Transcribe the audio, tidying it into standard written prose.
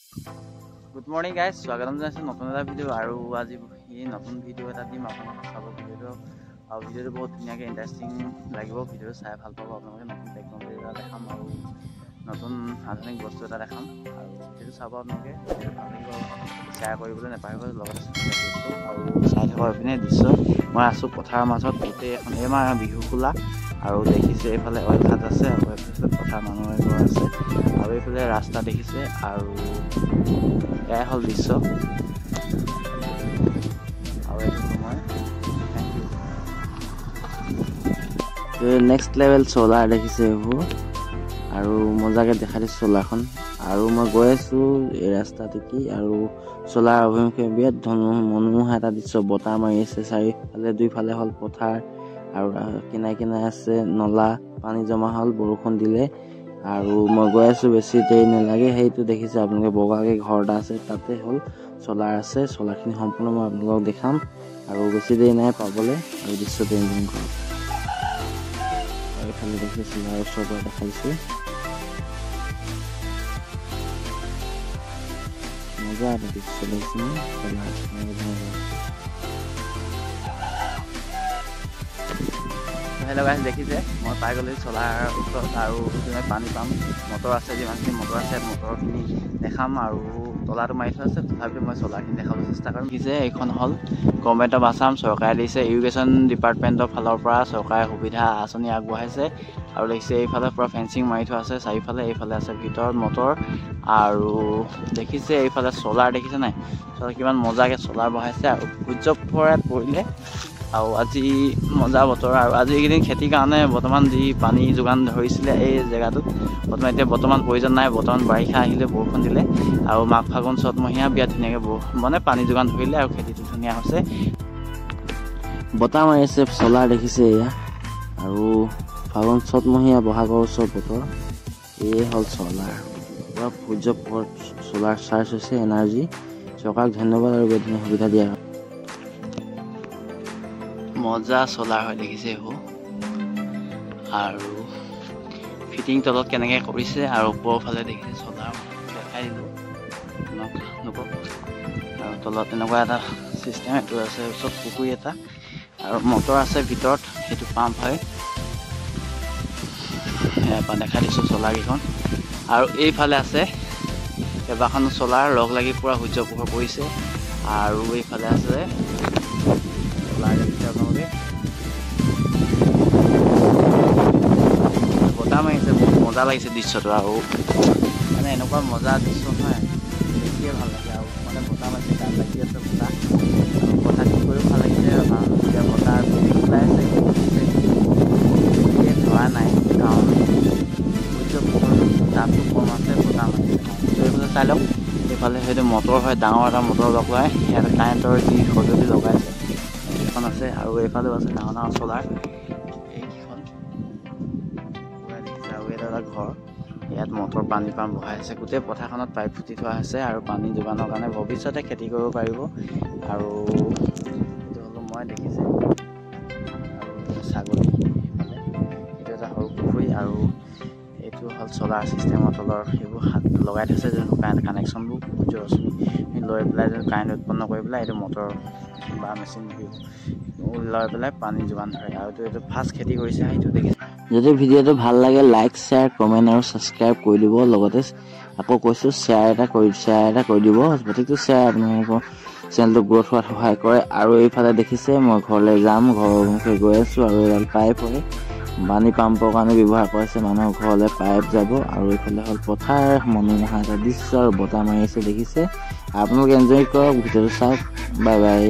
Good morning guys, স্বাগতম জনাইছোঁ নতুন এটা ভিডিঅ' আৰু আজি এই নতুন ভিডিঅ' এটা দিম আপোনালোকে চাব। ভিডিঅ'টো বহুত ধুনীয়াকৈ ইণ্টাৰেষ্টিং লাগিব। ভিডিঅ'টো চাই ভাল পাব আপোনালোকে। নতুন টেকন'লজি এটা দেখাম আৰু নতুন আধুনিক বস্তু এটা দেখাম আৰু ভিডিঅ'টো চাব আপোনালোকে। ভিডিঅ'টো ভাল লাগিব, শ্বেয়াৰ কৰিবলৈ নাপাহৰিব, লগতে আৰু চাই থকা এইপিনে দৃশ্য। মই আছোঁ পথাৰৰ মাজত, গোটেই এখন এইমাৰ বিহু খোলা আৰু দেখিছে এইফালে অইলঘাট আছে আৰু এইফালে পথাৰ মানুহ এঘৰ আছে আৰু এইফালে ৰাস্তা দেখিছে আৰু এয়াই হ'ল দৃশ্য। আৰু এইটো সময় নেক্সট লেভেল চ'লাৰ দেখিছে এইবোৰ আৰু মজাকৈ দেখা দিছোঁ চ'লাৰখন। আৰু মই গৈ আছোঁ এই ৰাস্তা দেখি আৰু চ'লাৰ অভিমুখে বিৰাট মনোমোহা এটা দৃশ্য। বতাহ মাৰি আছে চাৰিওফালে, দুইফালে হ'ল পথাৰ আৰু কিনাৰে কিনাৰে আছে নলা, পানী জমা হ'ল বৰষুণ দিলে। আৰু মই গৈ আছোঁ, বেছি দেৰি নালাগে। সেইটো দেখিছে আপোনালোকে, বগাকৈ ঘৰ এটা আছে, তাতে হ'ল চ'লাৰ আছে। চ'লাৰখিনি সম্পূৰ্ণ মই আপোনালোকক দেখাম আৰু বেছি দেৰি নাই পাবলৈ আৰু দৃশ্যটো এনজয় কৰক। আৰু এইফালে দেখিছে চ'লাৰ ওচৰৰ পৰা দেখাইছোঁ, মজা এটা দৃশ্য দেখিছে চ'লাৰ। হেল্ল' গাইজ, দেখিছে মই পাই গ'লোঁ চ'লাৰ ওচৰত আৰু পানী পাম। মটৰ আছে, যিমানখিনি মটৰ আছে মটৰখিনি দেখাম আৰু তলাটো মাৰি থোৱা আছে, তথাপিও মই চ'লাৰখিনি দেখাবলৈ চেষ্টা কৰিম। যে এইখন হ'ল গভৰ্ণমেণ্ট অফ আছাম, চৰকাৰে দিছে ইৰিগেশ্যন ডিপাৰ্টমেণ্টৰ ফালৰ পৰা চৰকাৰে সুবিধা আঁচনি আগবঢ়াইছে। আৰু দেখিছে এইফালে পৰা ফেঞ্চিং মাৰি থোৱা আছে চাৰিওফালে। এইফালে আছে ভিতৰত মটৰ আৰু দেখিছে এইফালে চ'লাৰ দেখিছে নাই, চ'লাৰ কিমান মজাকৈ চ'লাৰ বহাইছে আৰু সূৰ্য পোহৰত পৰিলে আৰু আজি মজা বতৰ। আৰু আজি এইকেইদিন খেতিৰ কাৰণে বৰ্তমান যি পানী যোগান ধৰিছিলে এই জেগাটোত বৰ্তমান প্ৰয়োজন নাই। বৰ্তমান বাৰিষা আহিলে, বৰষুণ দিলে আৰু মাঘ ফাগুন চ'তমহীয়া বিৰাট ধুনীয়াকৈ পানী যোগান ধৰিলে আৰু খেতিটো ধুনীয়া হৈছে। বতাহ মাৰি আছে, চ'লাৰ দেখিছে এয়া আৰু ফাগুন চ'তমহীয়া বহাগৰ ওচৰত বতৰ। এয়ে হ'ল চ'লাৰ, পূৰা সূৰ্য পোহৰত চ'লাৰ চাৰ্জ হৈছে এনাৰ্জি। চৰকাৰক ধন্যবাদ আৰু বহুত ধুনীয়া সুবিধা দিয়া। মজা চ'লাৰ হয় দেখিছে এইবোৰ আৰু ফিটিং তলত কেনেকৈ কৰিছে আৰু ওপৰৰ ফালে দেখিছে চ'লাৰ দেখাই দিলোঁ আপোনালোকক। আৰু তলত এনেকুৱা এটা ছিষ্টেম এইটো আছে, ওচৰত পুখুৰী এটা আৰু মটৰ আছে ভিতৰত, সেইটো পাম্প হয়। ইয়াৰ পৰা দেখাই দিছোঁ চ'লাৰকেইখন। আৰু এইফালে আছে কেইবাখনো চ'লাৰ লগ লাগি পূৰা সূৰ্য পোহৰ পৰিছে আৰু এইফালে আছে চ'লাৰ দেখিছে আপোনালোকে। বতাহ মাৰিছে, বহুত মজা লাগিছে দৃশ্যটো আৰু মানে এনেকুৱা মজা দৃশ্য নহয়, দেখিয়ে ভাল লাগে। আৰু মানে বতাহ মাৰিছে, গান লাগি আছে বতাহ, আৰু কথা কৰিও ভাল লাগিছে। এতিয়া বতাহ ওলাই আছে, ধৰা নাই কাৰণ সূৰ্য পোহৰ তাপটো কম আছে, বতাহ মাৰিছে। এইফালে চাই লওক, এইফালে সেইটো মটৰ হয়, ডাঙৰ এটা মটৰ লগাই ইয়াত কাৰেণ্টৰ যি সঁজুলি লগাইছে সেইখন আছে। আৰু এইফালেও আছে ডাঙৰ ডাঙৰ চ'লাৰ, এইকেইখন দেখিছে। আৰু এটা ঘৰ, ইয়াত মটৰ পানী পাম্প বহাই আছে। গোটেই পথাৰখনত পাইপ ফুটি থোৱা আছে আৰু পানী যোগানৰ কাৰণে ভৱিষ্যতে খেতি কৰিব পাৰিব। আৰু এইটো হ'লো মই দেখিছে আৰু ছাগলী, এইফালে এইটো এটা সৰু পুখুৰী আৰু এইটো হ'ল চ'লাৰ ছিষ্টেমৰ তলৰ সেইবোৰ হাত লগাই থৈছে, যোনটো কানেকশ্যনবোৰ সূৰ্য ৰশ্মি লৈ পেলাই কাৰেণ্ট উৎপন্ন কৰি পেলাই এইটো মটৰ বা মেচিন লৈ পেলাই পানী যোগান ধৰে। আৰু এইটো ফাৰ্ষ্ট খেতি কৰিছে, সেইটো দেখিছে। যদি ভিডিঅ'টো ভাল লাগে লাইক, শ্বেয়াৰ, কমেণ্ট আৰু ছাবস্ক্ৰাইব কৰি দিব। লগতে আকৌ কৈছোঁ শ্বেয়াৰ এটা কৰি দিব। গতিকে শ্বেয়াৰ আপোনালোকৰ চেনেলটো গ্ৰ'থ হোৱাত সহায় কৰে। আৰু এইফালে দেখিছে মই ঘৰলৈ যাম, ঘৰৰ মুখে গৈ আছোঁ আৰু এডাল পাইপ হয়, পানী পাম্পৰ কাৰণে ব্যৱহাৰ কৰিছে। মানুহৰ ঘৰলৈ পাইপ যাব আৰু এইফালে হ'ল পথাৰ, মনোমোহা এটা দৃশ্য আৰু বতাহ মাৰি আছে দেখিছে। আপোনালোকে এনজয় কৰক, ভিডিঅ'টো চাওক। Bye bye.